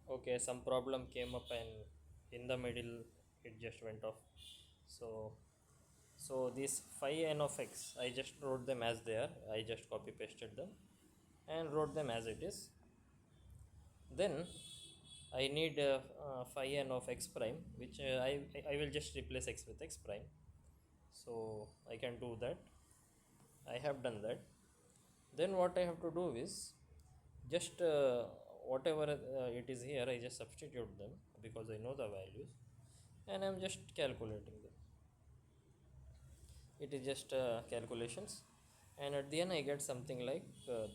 Okay, some problem came up and in the middle it just went off. So this phi n of x, I just wrote them as they are. I just copy pasted them and wrote them as it is. Then I need phi n of x prime, which I will just replace x with x prime. So I can do that. I have done that. Then what I have to do is just whatever it is here, I just substitute them because I know the values, and I'm just calculating them. It is just calculations, and at the end I get something like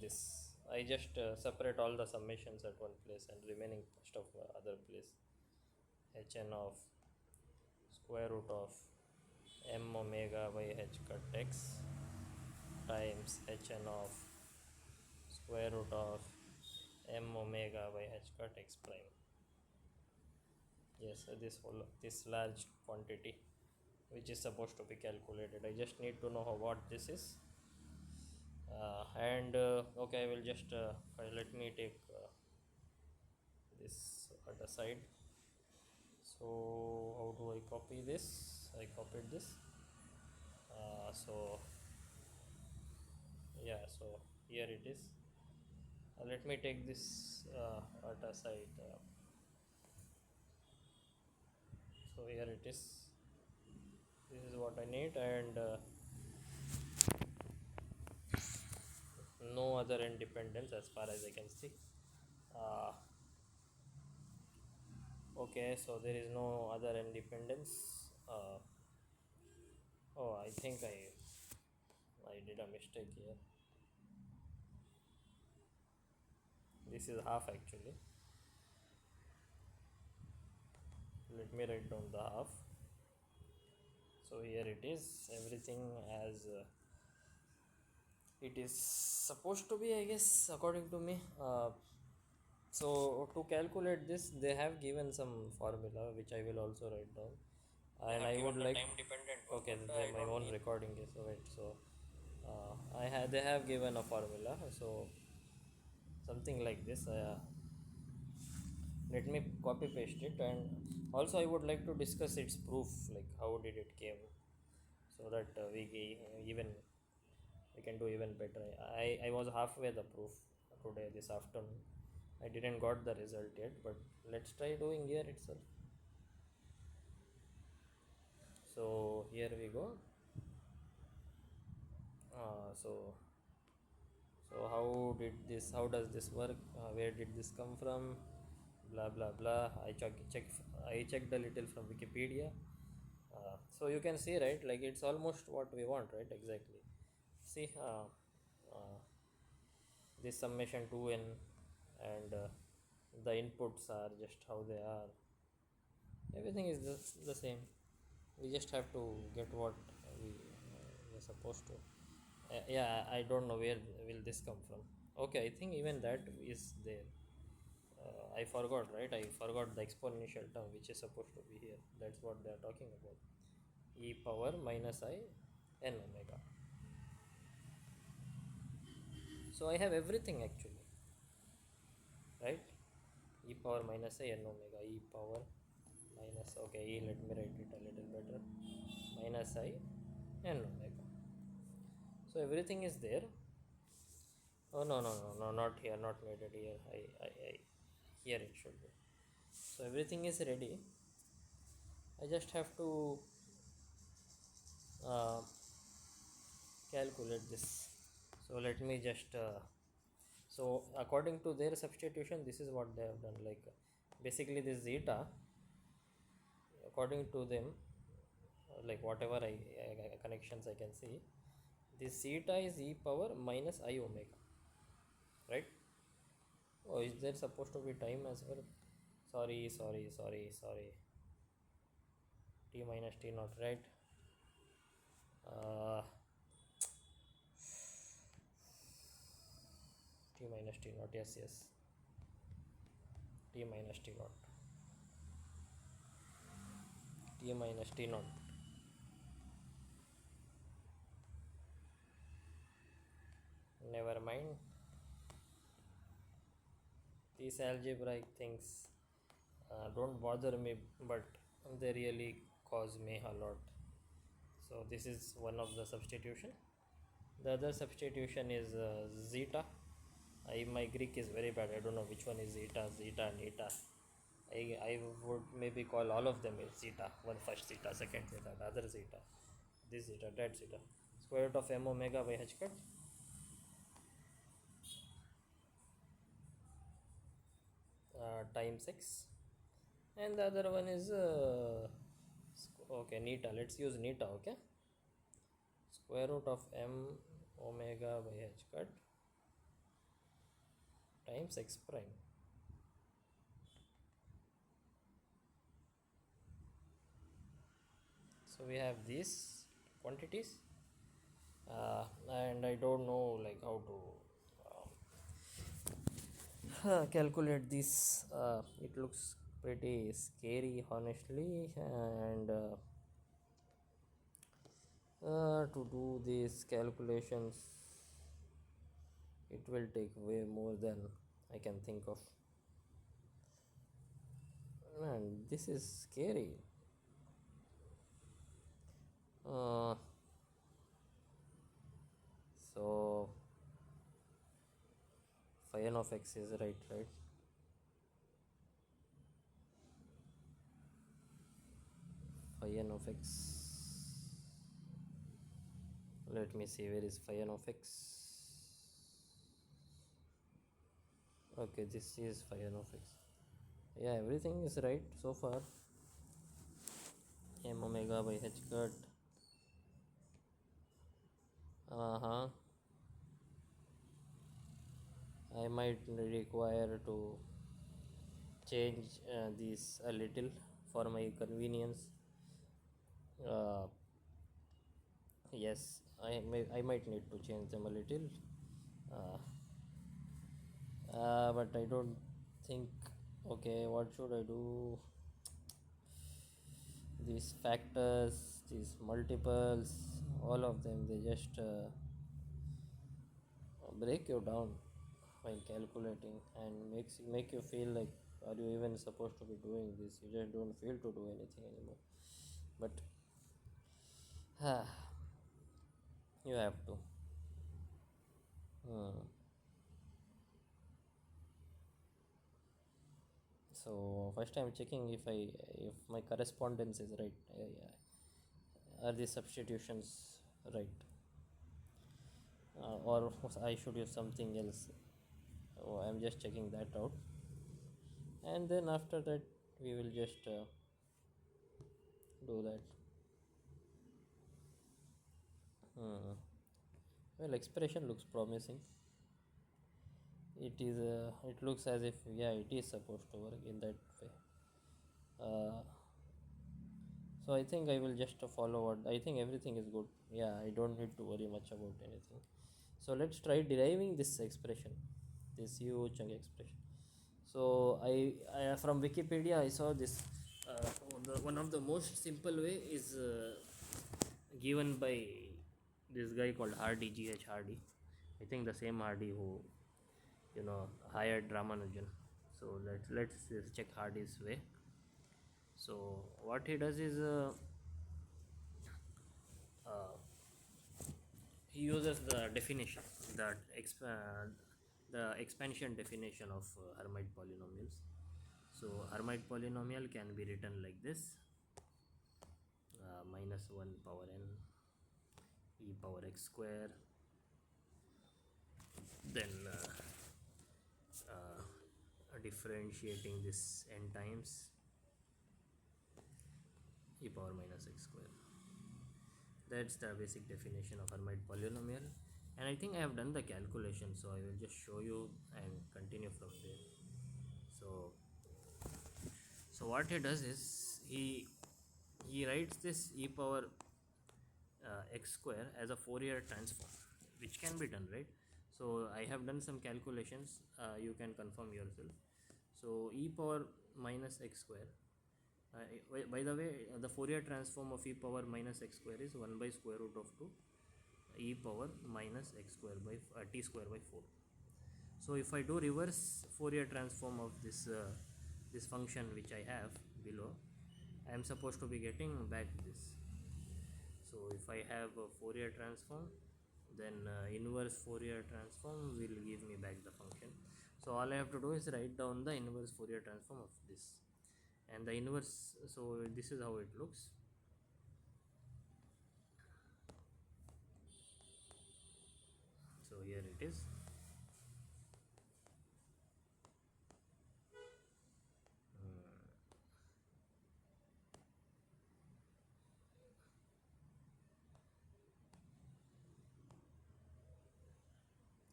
this. I just separate all the summations at one place and remaining stuff other place. Hn of square root of m omega by h cut x times hn of square root of m omega by h cut x prime. Yes, this large quantity which is supposed to be calculated. I just need to know what this is. And okay, I will just let me take this at the side. So how do I copy this? I copied this. So yeah, so here it is. Let me take this at a side. So here it is. This is what I need, and no other independence as far as I can see. Uh, okay, so there is no other independence. Oh, I think I did a mistake here. This is half actually. Let me write down the half. So here it is, everything as it is supposed to be, I guess, according to me. So to calculate this, they have given some formula which I will also write down, and I would like time dependent. Okay, my own recording is right. So they have given a formula, so something like this. Let me copy paste it, and also I would like to discuss its proof, like how did it came, so that even we can do even better. I was halfway the proof today this afternoon. I didn't got the result yet, but let's try doing here itself. So here we go. So how did this? How does this work? Where did this come from? Blah blah blah. I checked a little from Wikipedia. So you can see, right, like it's almost what we want, right? Exactly. See, uh, this summation 2n, and the inputs are just how they are. Everything is the same. We just have to get what we are supposed to. Yeah, I don't know where will this come from. Okay, I think even that is there. I forgot, right? I forgot the exponential term which is supposed to be here. That's what they are talking about. E power minus I n omega. So I have everything actually, right? E power minus I n omega. E power minus, okay, E, let me write it a little better. Minus I n omega. So everything is there. Oh no, not here, not needed here. I here it should be. So everything is ready. I just have to uh, calculate this. So let me just so according to their substitution, this is what they have done. Like basically this zeta, according to them, like whatever connections I can see, this zeta is e power minus I omega, right? Oh, is there supposed to be time as well? Sorry. T minus T not, right? Uh, T minus T not, yes. T minus T not. T minus T not. Never mind. These algebraic things. don't bother me, but they really cause me a lot. So this is one of the substitution. The other substitution is zeta. My Greek is very bad. I don't know which one is zeta, zeta, and eta. I would maybe call all of them as zeta. One first zeta, second zeta, the other zeta, this zeta, that zeta. Square root of m omega by h cut times x. And the other one is okay, neta. Let's use neta. Okay, square root of m omega by h cut times x prime. So we have these quantities, and I don't know like how to calculate this. It looks pretty scary, honestly, and to do these calculations, it will take way more than I can think of. And this is scary. Uh, so phi n of x is right? Phi n of x. Let me see, where is phi n of x? Okay, this is phi n of x. Yeah, everything is right so far. M omega by h cut. I might require to change these a little for my convenience. Yes, I might need to change them a little, uh, but I don't think. Okay, what should I do? These factors, these multiples, all of them, they just break you down while calculating and make you feel like, are you even supposed to be doing this? You just don't feel to do anything anymore. But you have to. So first I'm checking if my correspondence is right. Are the substitutions right? Or I should use something else. Oh, I'm just checking that out, and then after that we will just do that. Well, expression looks promising. It looks as if, yeah, it is supposed to work in that way. So I think I will just follow what I think. Everything is good. Yeah, I don't need to worry much about anything. So let's try deriving this expression, this huge chunk expression. So I from Wikipedia I saw this. One of the most simple way is given by this guy called Hardy, G.H. Hardy. I think the same Hardy who hired Ramanujan. So let's check Hardy's way. So what he does is uh, he uses the definition, the expansion definition of Hermite polynomials. So Hermite polynomial can be written like this: minus 1 power n e power x square, then differentiating this n times e power minus x square. That's the basic definition of Hermite polynomial, and I think I have done the calculation, so I will just show you and continue from there. So what he does is he writes this e power x square as a Fourier transform, which can be done, right? So I have done some calculations, you can confirm yourself. So e power minus x square, by the way, the Fourier transform of e power minus x square is 1 by square root of 2 e power minus x square by t square by 4. So if I do reverse Fourier transform of this this function which I have below, I am supposed to be getting back this. So if I have a Fourier transform, then inverse Fourier transform will give me back the function. So all I have to do is write down the inverse Fourier transform of this, and the inverse, so this is how it looks. So here it is.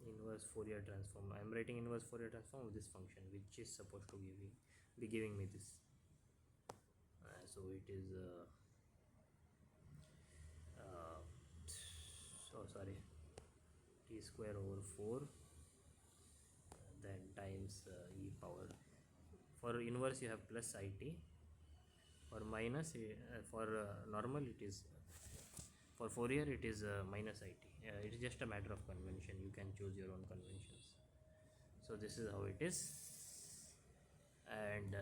Inverse Fourier transform. I am writing inverse Fourier transform of this function, which is supposed to be giving me this. So it is so sorry, t square over 4 then times e power. For inverse you have plus it, for minus for normal it is, for Fourier it is minus it. It is just a matter of convention, you can choose your own conventions. So this is how it is, and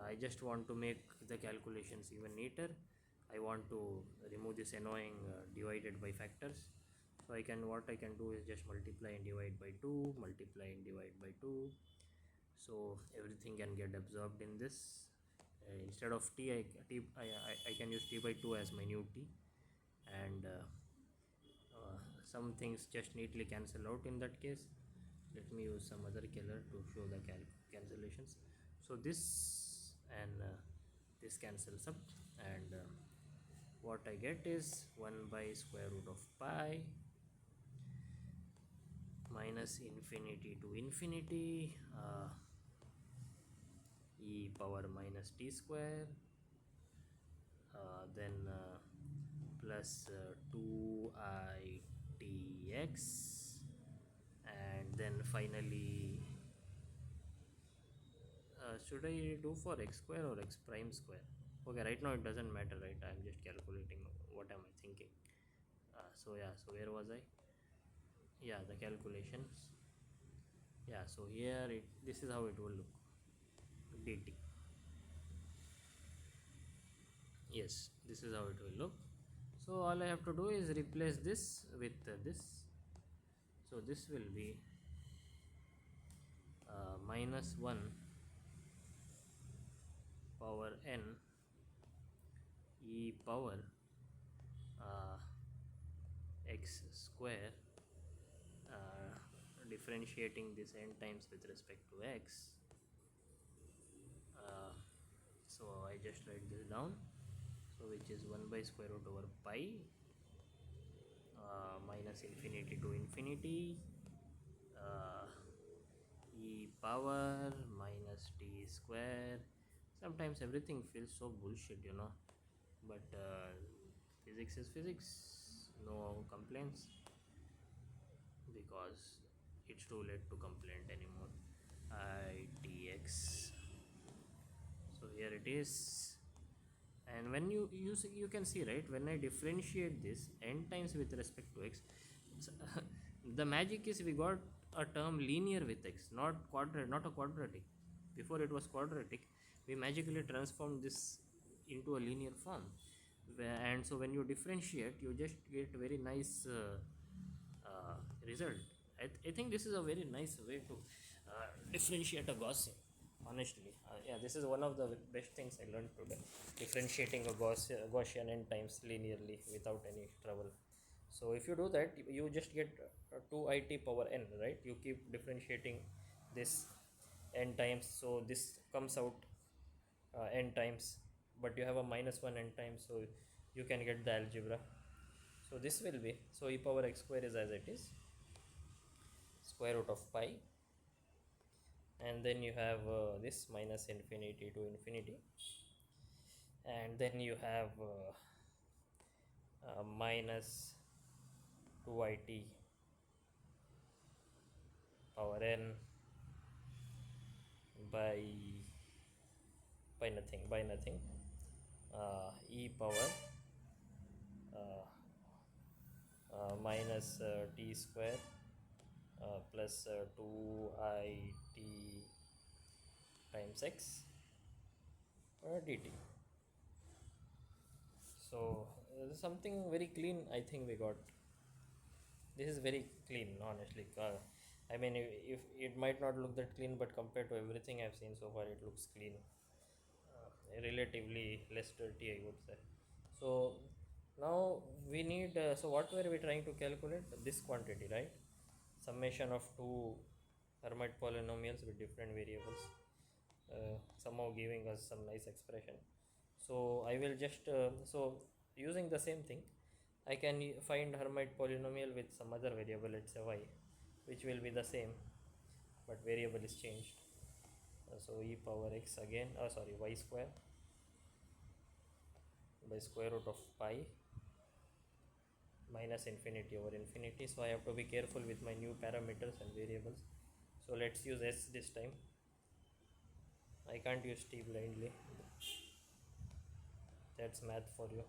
I just want to make the calculations even neater. I want to remove this annoying divided by factors. So what I can do is just multiply and divide by 2, multiply and divide by 2, so everything can get absorbed in this. Instead of I can use t by 2 as my new t, and some things just neatly cancel out in that case. Let me use some other color to show the cancellations. So this and this cancels up, and what I get is 1 by square root of pi minus infinity to infinity e power minus t square, then plus 2itx, and then finally should I do for x square or x prime square? Okay, right now it doesn't matter, right? I'm just calculating what am I thinking. So yeah, so where was I? Yeah, the calculations. Yeah, so here this is how it will look, dt. Yes, this is how it will look. So all I have to do is replace this with this. So this will be minus 1 power n e power uh, x square, uh, differentiating this n times with respect to x. So I just write this down, so which is 1 by square root over pi minus infinity to infinity uh, e power minus t square. Sometimes everything feels so bullshit, but physics is physics, no complaints, because it's too late to complain anymore. Itx, so here it is. And when you can see, right, when I differentiate this n times with respect to x, the magic is we got a term linear with x, not a quadratic. Before it was quadratic, we magically transformed this into a linear form, and so when you differentiate you just get very nice result. I think this is a very nice way to differentiate a Gaussian, honestly. Yeah, this is one of the best things I learned today, differentiating a Gaussian n times linearly without any trouble. So if you do that, you just get 2it power n, right? You keep differentiating this n times, so this comes out n times, but you have a minus 1 n times, so you can get the algebra. So this will be, so e power x square is as it is, square root of pi, and then you have this minus infinity to infinity, and then you have minus 2it power n by nothing e power uh, minus t square plus 2it times x dt. So something very clean I think we got. This is very clean honestly. I mean, if it might not look that clean, but compared to everything I've seen so far, it looks clean, relatively less dirty I would say. So now we need, so what were we trying to calculate? This quantity, right? Summation of two Hermite polynomials with different variables, somehow giving us some nice expression. So I will just, so using the same thing, I can find Hermite polynomial with some other variable, let's say y, which will be the same, but variable is changed. So e power x again, sorry, y square by square root of pi minus infinity over infinity. So I have to be careful with my new parameters and variables. So let's use s this time. I can't use t blindly. That's math for you.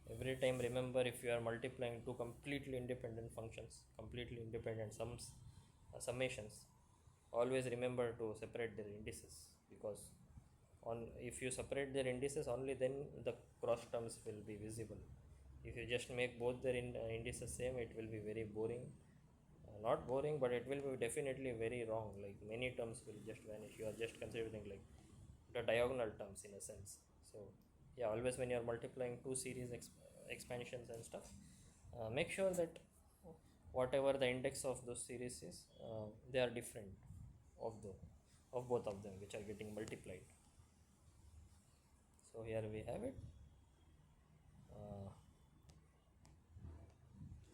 Every time remember, if you are multiplying two completely independent functions, completely independent sums, summations, always remember to separate their indices, because on if you separate their indices, only then the cross terms will be visible. If you just make both their indices same, it will be very boring. Not boring, but it will be definitely very wrong. Like many terms will just vanish. You are just considering like the diagonal terms in a sense. So yeah, always when you are multiplying two series expansions and stuff, make sure that whatever the index of those series is, they are different of the of both of them which are getting multiplied. So here we have it.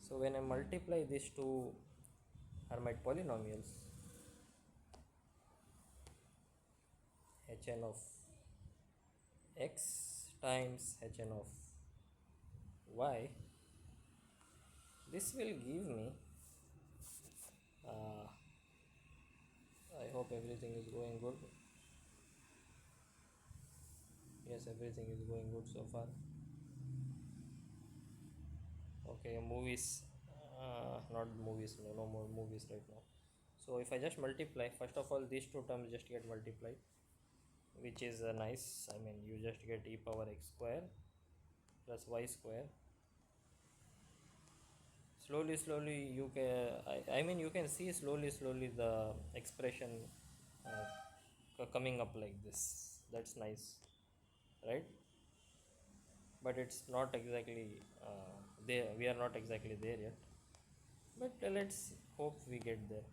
So when I multiply these two Hermite polynomials, hn of x times hn of y, this will give me, I hope everything is going good. Yes, everything is going good so far. Okay, movies, not movies, no more movies right now. So if I just multiply, first of all, these two terms just get multiplied, which is nice. I mean, you just get e power x square plus y square. Slowly you can, I mean, you can see slowly the expression coming up like this. That's nice, right? But it's not exactly there. We are not exactly there yet, but let's hope we get there,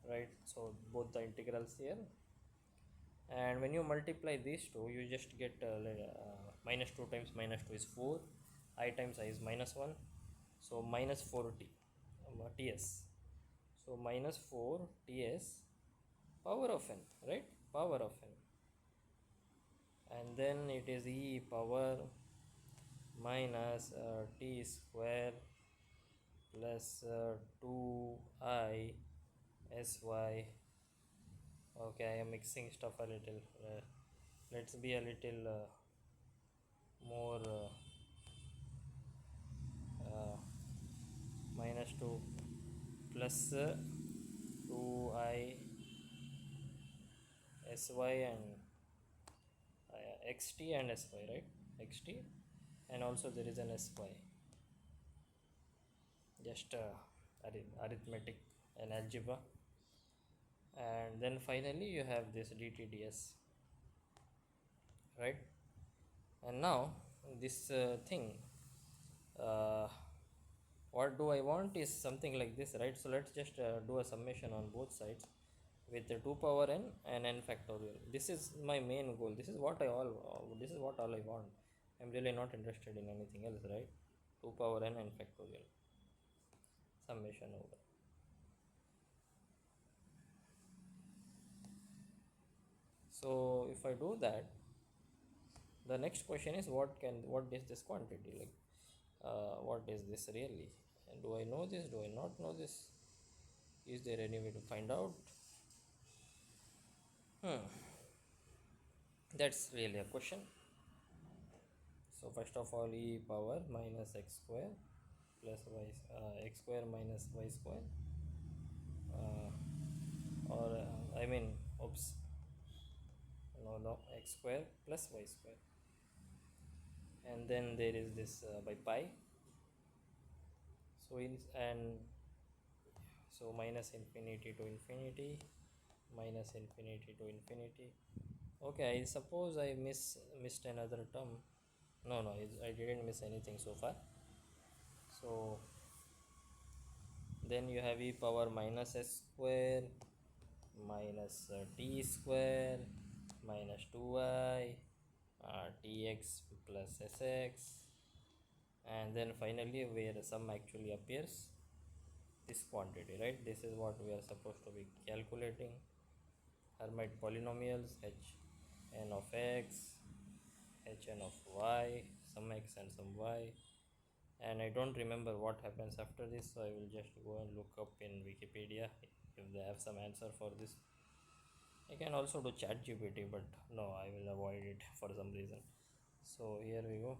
right? So both the integrals here, and when you multiply these two, you just get minus 2 times minus 2 is 4, I times I is minus 1, so minus 4t ts. So minus 4 ts power of n, right? Power of n, and then it is e power minus t square plus 2i sy. Okay, I am mixing stuff a little. Let's be a little more minus 2 plus 2i sy and xt and sy, right? Xt, and also there is an sy. Just arithmetic and algebra, and then finally you have this dt ds, right? And now this thing, uh, what do I want is something like this, right? So let's just do a summation on both sides with the 2 power n and n factorial. This is my main goal. This is what all I want. I'm really not interested in anything else, right? 2 power n and factorial summation over. So if I do that, the next question is what is this quantity, like what is this really, and do I know this, do I not know this, is there any way to find out? That's really a question. So first of all, e power minus x square plus y, x square minus y square, or I mean oops, no, x square plus y square, and then there is this by pi. So in and so minus infinity to infinity, minus infinity to infinity. Okay, I suppose I missed another term. No, I didn't miss anything so far. So then you have e power minus s square minus t square minus 2y tx plus sx, and then finally where sum actually appears, this quantity, right? This is what we are supposed to be calculating. Hermite polynomials h n of x, h n of y, some x and some y, and I don't remember what happens after this, so I will just go and look up in Wikipedia if they have some answer for this. I can also do chat GPT, but no, I will avoid it for some reason. So here we go.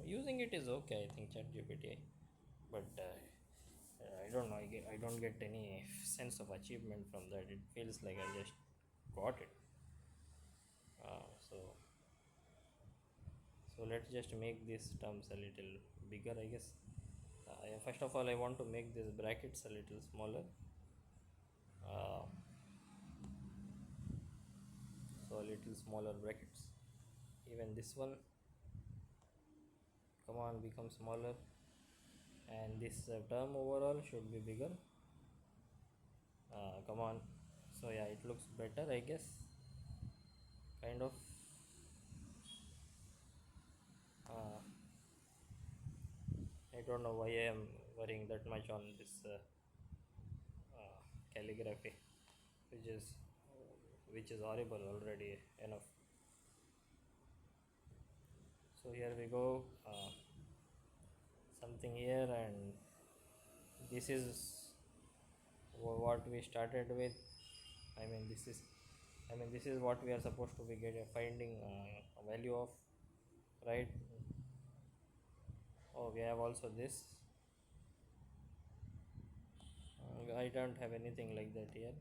Using it is okay, I think, chat GPT, but I don't know. I don't get any sense of achievement from that. It feels like I just got it. So let's just make these terms a little bigger, I guess. First of all, I want to make these brackets a little smaller. Uh, so a little smaller brackets. Even this one, come on, become smaller. And this term overall should be bigger. Come on. So yeah, it looks better, I guess. Kind of. Uh, I don't know why I am worrying that much on this calligraphy, which is which is horrible already enough. So here we go, something here, and this is what we started with. I mean this is what we are supposed to be finding a value of, right? Oh, we have also this. I don't have anything like that here,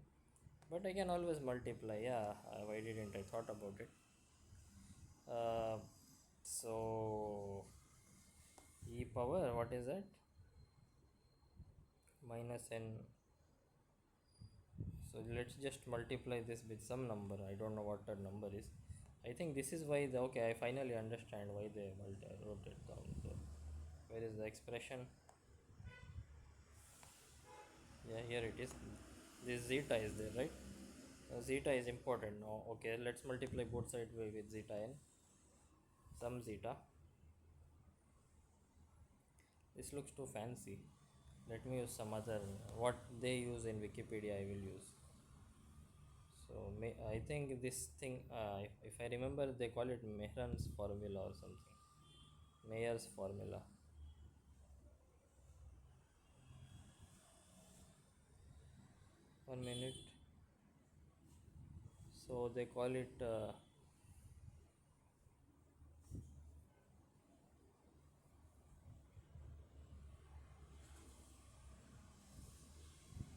but I can always multiply. Yeah, why didn't I thought about it? uh, so e power, what is that? Minus n. So let's just multiply this with some number. I don't know what that number is. I think this is why the, okay, I finally understand why they wrote it down. So where is the expression? Yeah, here it is. This zeta is there, right? Zeta is important. No, okay, let's multiply both sides with zeta n, some zeta. This looks too fancy. Let me use some other, what they use in Wikipedia I will use. So I think this thing, if I remember, they call it Mehran's formula or something. Mayer's formula. One minute. So they call it.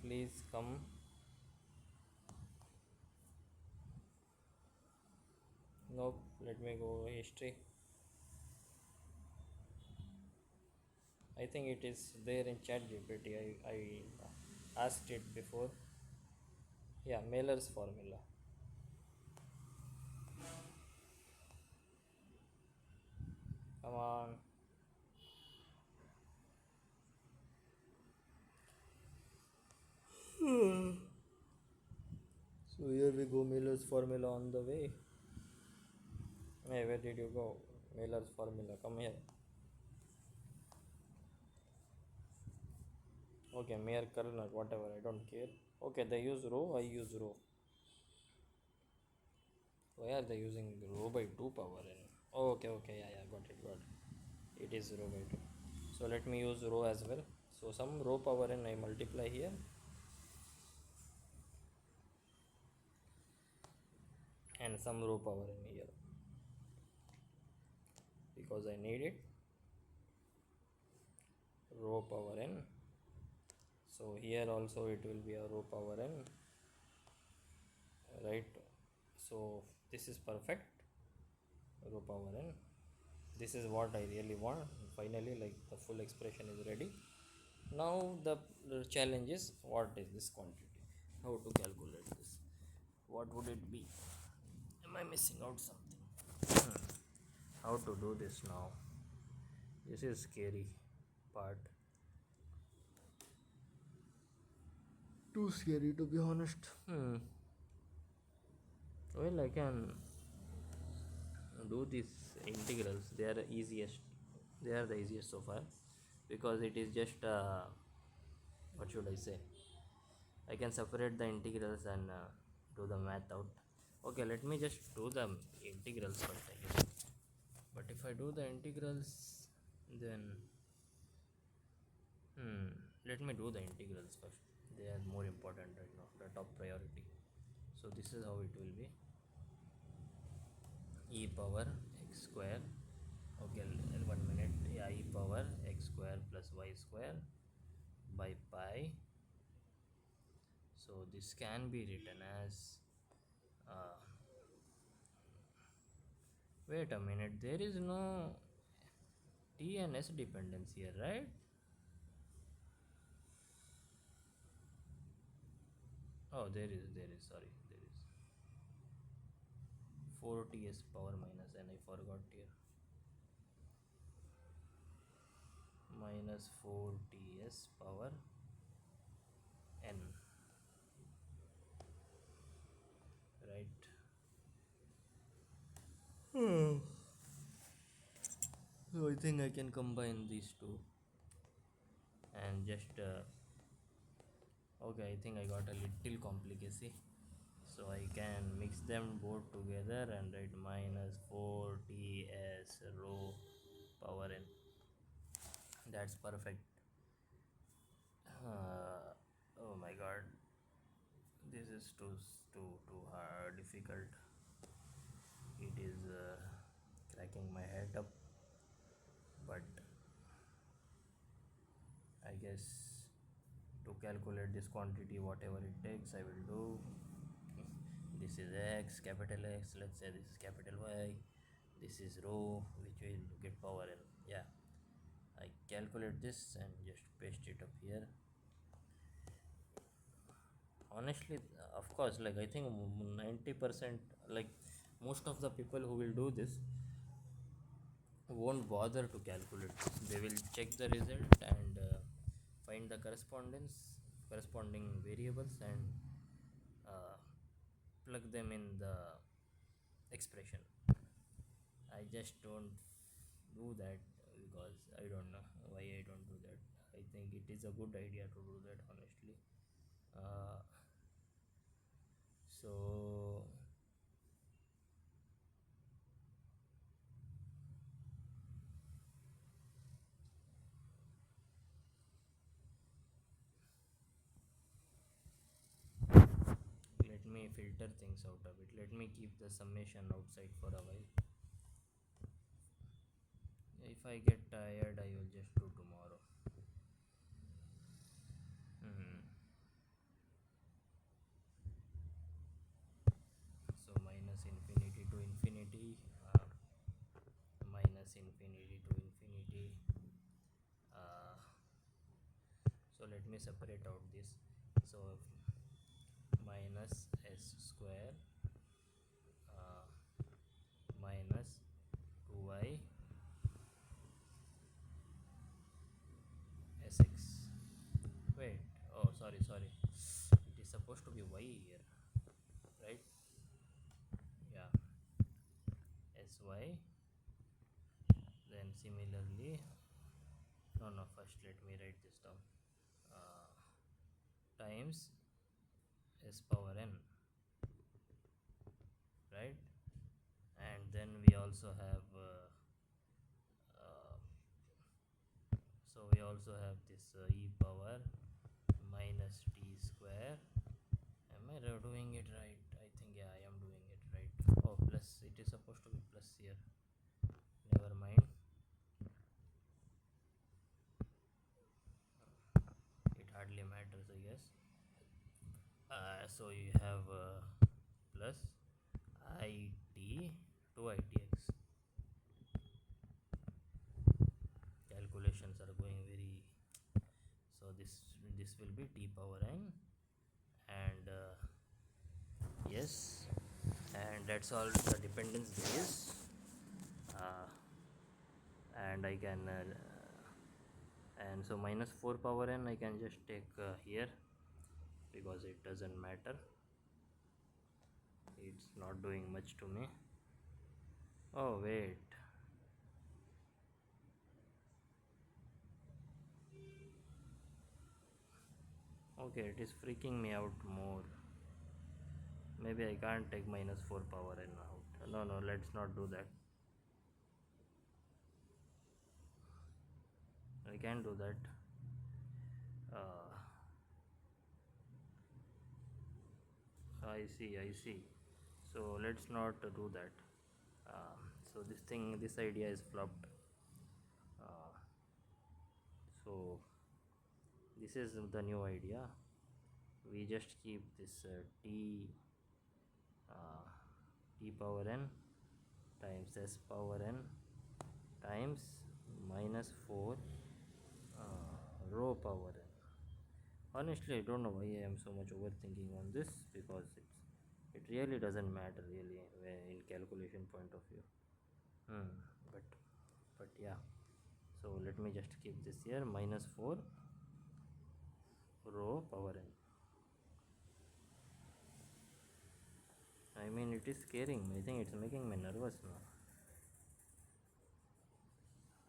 Please come. Nope. Let me go history. I think it is there in ChatGPT. I asked it before. Yeah, Mailer's formula. Come on. So here we go, Miller's formula on the way. Hey, where did you go? Miller's formula, come here. Okay, Mayer Kerner, whatever, I don't care. Okay, they use rho, I use rho. Why are they using rho by 2 power n? Oh, okay, yeah, got it. It is rho by 2. So let me use rho as well. So some rho power n I multiply here. And some rho power n here. Because I need it. Rho power n. So here also it will be a rho power n. Right? So this is perfect, rho power n. This is what I really want. Finally, like, the full expression is ready. Now the challenge is, what is this quantity? How to calculate this? What would it be? Am I missing out something? How to do this now? This is scary part. Too scary to be honest. Well, I can do these integrals. They are easiest. They are the easiest so far, because it is just what should I say? I can separate the integrals and do the math out. Okay, let me just do the integrals first, I guess. But if I do the integrals, then let me do the integrals first. They are more important right now, the top priority. So this is how it will be: e power x square. Okay, 1 minute. Yeah, e power x square plus y square by pi. So this can be written as uh, wait a minute, there is no t and s dependence here, right? Oh, there is, sorry, there is 4ts power minus n. I forgot here. Minus 4ts power n, right? So I think I can combine these two and just okay, I think I got a little complicacy. So I can mix them both together and write minus 4ts rho power n. That's perfect. Oh my god, this is too hard, difficult. It is cracking my head up, but I guess to calculate this quantity, whatever it takes, I will do. This is x, capital X. Let's say this is capital Y. This is rho, which will get power n. Yeah, I calculate this and just paste it up here. Honestly, of course, like, I think 90%, like, most of the people who will do this won't bother to calculate this. They will check the result and find the corresponding variables and uh, plug them in the expression. I just don't do that, because I don't know why I don't do that. I think it is a good idea to do that, honestly. uh, so let me filter things out of it. Let me keep the summation outside for a while. If I get tired, I will just do tomorrow. Hmm. So minus infinity to infinity, minus infinity to infinity. Uh, so let me separate out this. So minus s square uh, minus 2y sx. Wait, oh, sorry, it is supposed to be y here, right? Yeah, sy. Then similarly, no, first let me write this down. uh, Times s power n, right? And then we also have uh, this e power minus t square. Am I doing it right? I think, yeah, I am doing it right. Oh, plus, it is supposed to be plus here. Never mind. It hardly matters, I guess. So you have plus be t power n, and yes, and that's all the dependence there is. uh, and I can and so minus 4 power n I can just take here, because it doesn't matter, it's not doing much to me. Oh wait, okay, it is freaking me out more. Maybe I can't take minus 4 power n out. No, no, let's not do that. I can do that. uh, I see. So let's not do that. So this idea is flopped. uh, so this is the new idea. We just keep this uh, t power n times s power n times minus 4 rho power n. Honestly, I don't know why I am so much overthinking on this, because it really doesn't matter really in calculation point of view. hmm. but yeah, so let me just keep this here, minus 4 rho power n. I mean, it is scaring me. I think it's making me nervous now.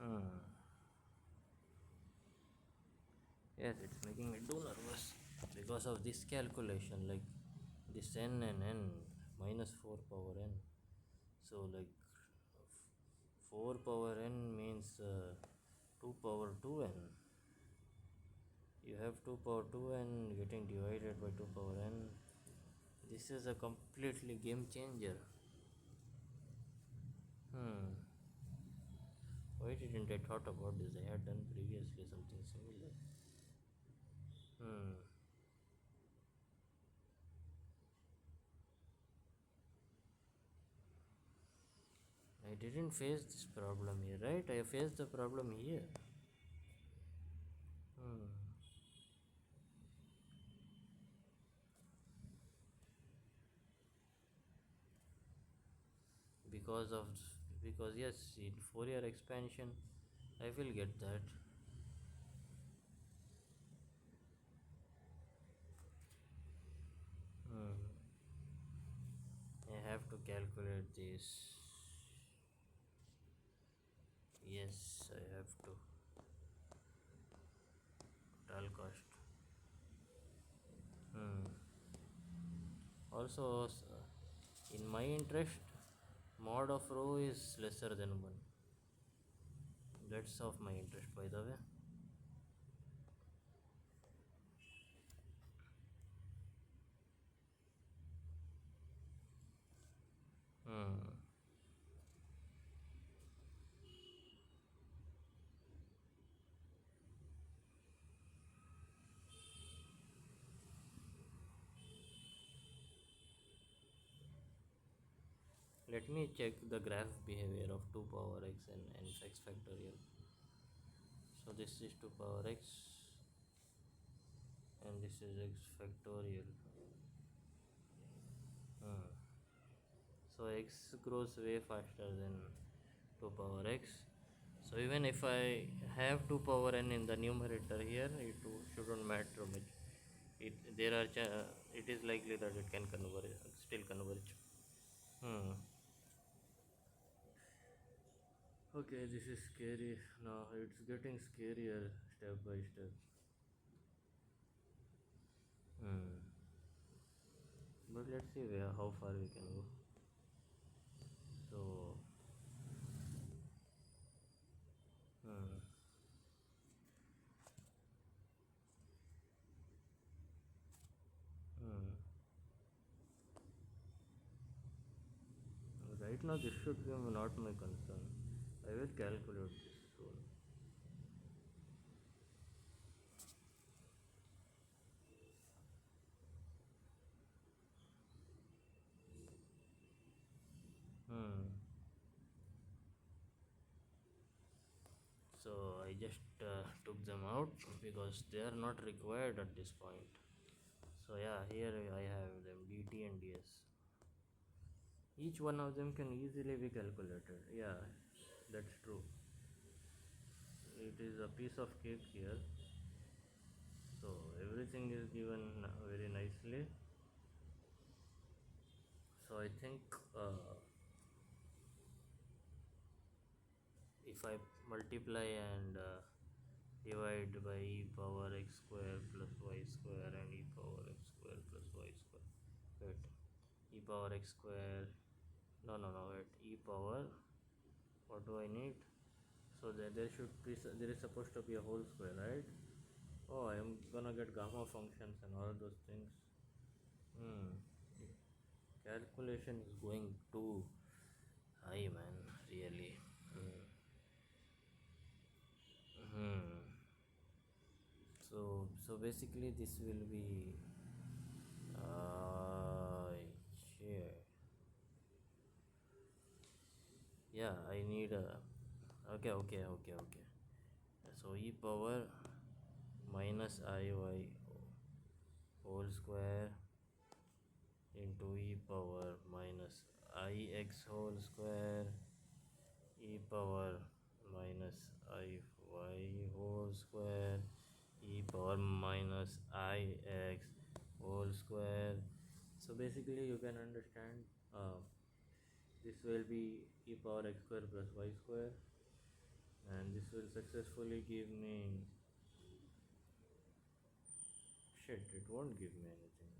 hmm. Yes, it's making me too nervous because of this calculation, like this n and n, minus 4 power n. So like 4 power n means 2 power 2n. You have 2 power 2n getting divided by 2 power n. This is a completely game changer. Why didn't I thought about this? I had done previously something similar. hmm. I didn't face this problem here, right? I faced the problem here. hmm. because of because yes, in Fourier expansion I will get that. I have to calculate this. Yes, I have to. Total cost. Also, in my interest, mod of rho is lesser than 1. That's of my interest, by the way. Hmm. Let me check the graph behavior of 2 power x and x factorial. So this is 2 power x and this is x factorial. So x grows way faster than 2 power x. So even if I have 2 power n in the numerator here, it shouldn't matter much. It is likely that it can still converge. Okay, this is scary. Now it's getting scarier step by step. But let's see how far we can go. So, hmm. Hmm. Right now, this should be not my concern. I will calculate this soon. So I just took them out because they are not required at this point. So yeah, here I have them dt and ds. Each one of them can easily be calculated. Yeah, that's true. It is a piece of cake here. So everything is given very nicely. So I think if I multiply and divide by e power x square plus y square and e power x square plus y square. Wait, e power x square. No, wait. E power. What do I need? So there should be, there is supposed to be a whole square, right? Oh, I am gonna get gamma functions and all those things. Hmm. Calculation is going too high, man. Really. Hmm. So basically, this will be. Uh, shit. Yeah, I need a. Okay. So e power minus iy whole square into e power minus ix whole square e power minus iy whole square e power minus ix whole square. So basically you can understand this will be e power x square plus y square, and this will successfully give me shit, it won't give me anything.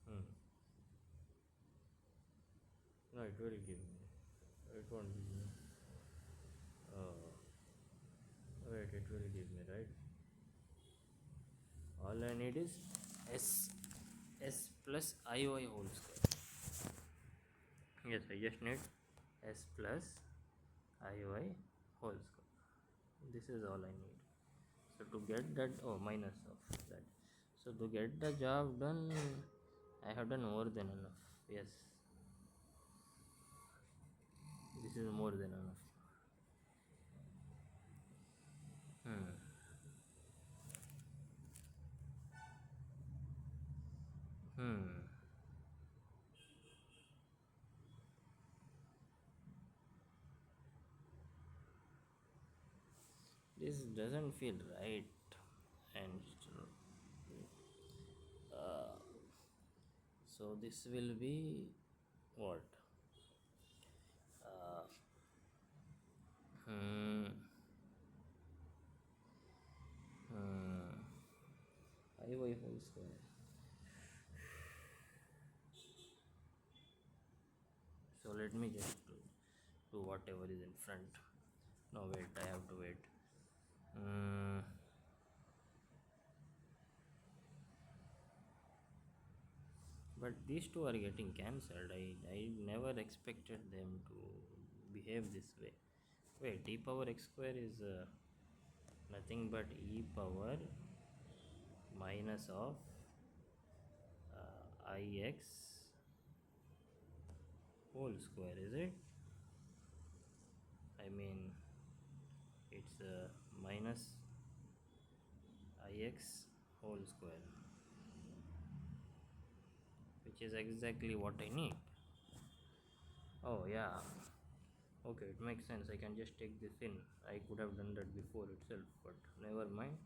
Hmm. No, it will give me. It won't give me. Uh, Wait, it will give me, right? All I need is s s plus iy whole square. Yes, I just need s plus iy whole square. This is all I need. So to get that, oh, minus of that. So to get the job done, I have done more than enough. Yes, this is more than enough. Hmm. Hmm. This doesn't feel right. And uh, so this will be what? Uh, hmm. Hmm. Iy whole square. So let me just do whatever is in front. No, wait, I have to wait. Hmm. But these two are getting cancelled. I never expected them to behave this way. Wait, e power x square is nothing but e power minus of ix whole square, is it? I mean, it's minus ix whole square, which is exactly what I need. Oh, yeah. Okay, it makes sense. I can just take this in. I could have done that before itself, but never mind.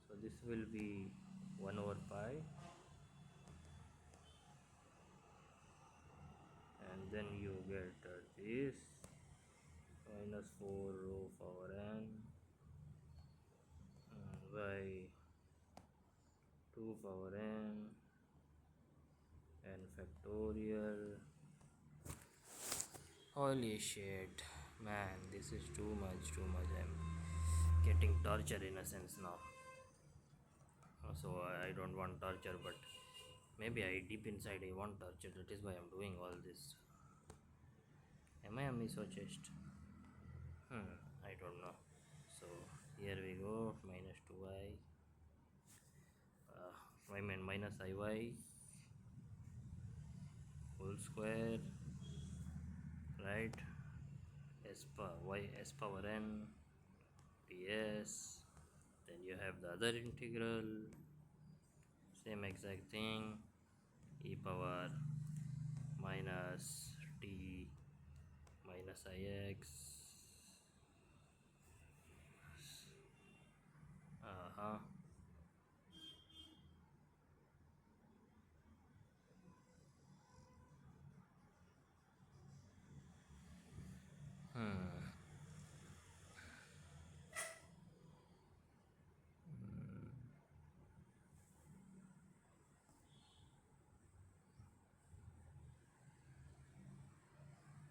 So this will be 1 over pi, and then you get this minus 4 rho power n by 2 power n factorial. Holy shit, man, this is too much. I'm getting torture in a sense now. So I don't want torture, but maybe I deep inside I want torture. That is why I'm doing all this. Am I a misochist? I don't know. So here we go, minus 2i. I mean minus iy whole square, right? S s power n ds. Then you have the other integral, same exact thing, e power minus t minus ix. Uh-huh. Hmm.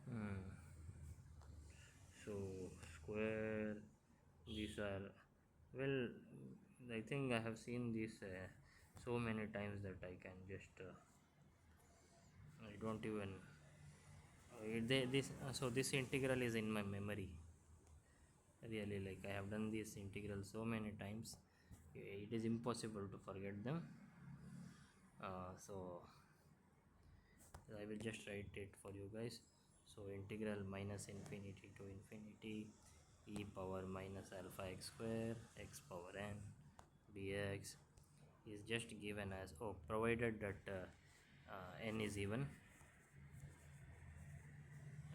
Hmm. So square, these are, well, I think I have seen this so many times that I can just I don't even so this integral is in my memory, really. Like, I have done this integral so many times, it is impossible to forget them. So I will just write it for you guys. So integral minus infinity to infinity e power minus alpha x square x power n dx is just given as, oh, provided that n is even,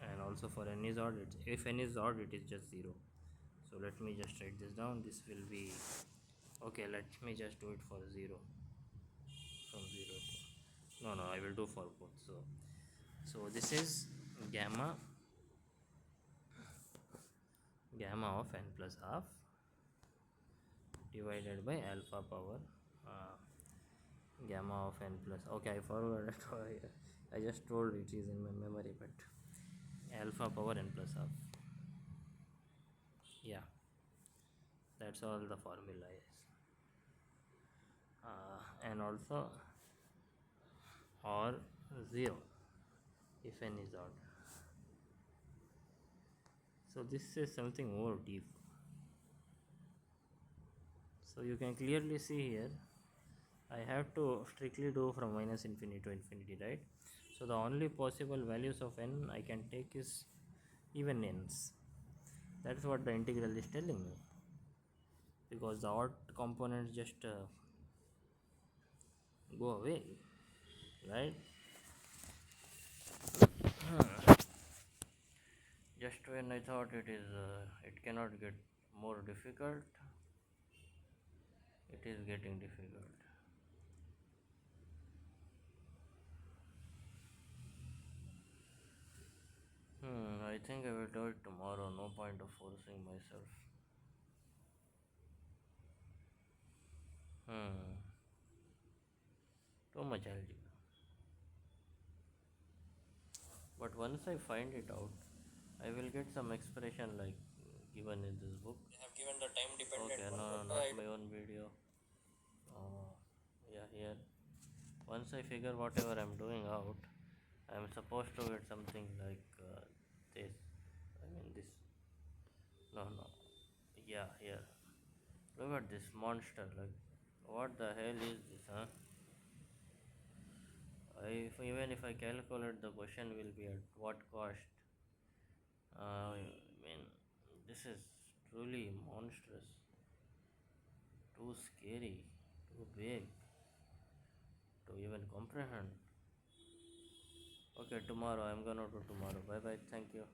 and also for n is odd, if n is odd, it is just 0. So let me just write this down. This will be, okay, let me just do it for 0, from 0 to, no, I will do for both. So this is gamma of n plus half divided by alpha power uh, gamma of n plus, okay, I forgot it. I just told it is in my memory, but alpha power n plus half, yeah, that's all the formula is. And also, or 0 if n is odd. So this is something more deep. So you can clearly see here, I have to strictly do from minus infinity to infinity, right? So the only possible values of n I can take is even n's. That's what the integral is telling me, because the odd components just go away, right? Just when I thought it cannot get more difficult, it is getting difficult. I think I will do it tomorrow. No point of forcing myself. Too much algebra. But once I find it out, I will get some expression like given in this book. They have given the time dependent Okay, one, no, but not my own video. Uh, yeah, here. Once I figure whatever I'm doing out, I'm supposed to get something like this. I mean, this. No. Yeah, here. Look at this monster. Like, what the hell is this, huh? Even if I calculate, the question will be at what cost? I mean, this is truly monstrous, too scary, too big to even comprehend. Okay, tomorrow, I'm gonna do tomorrow. Bye bye, thank you.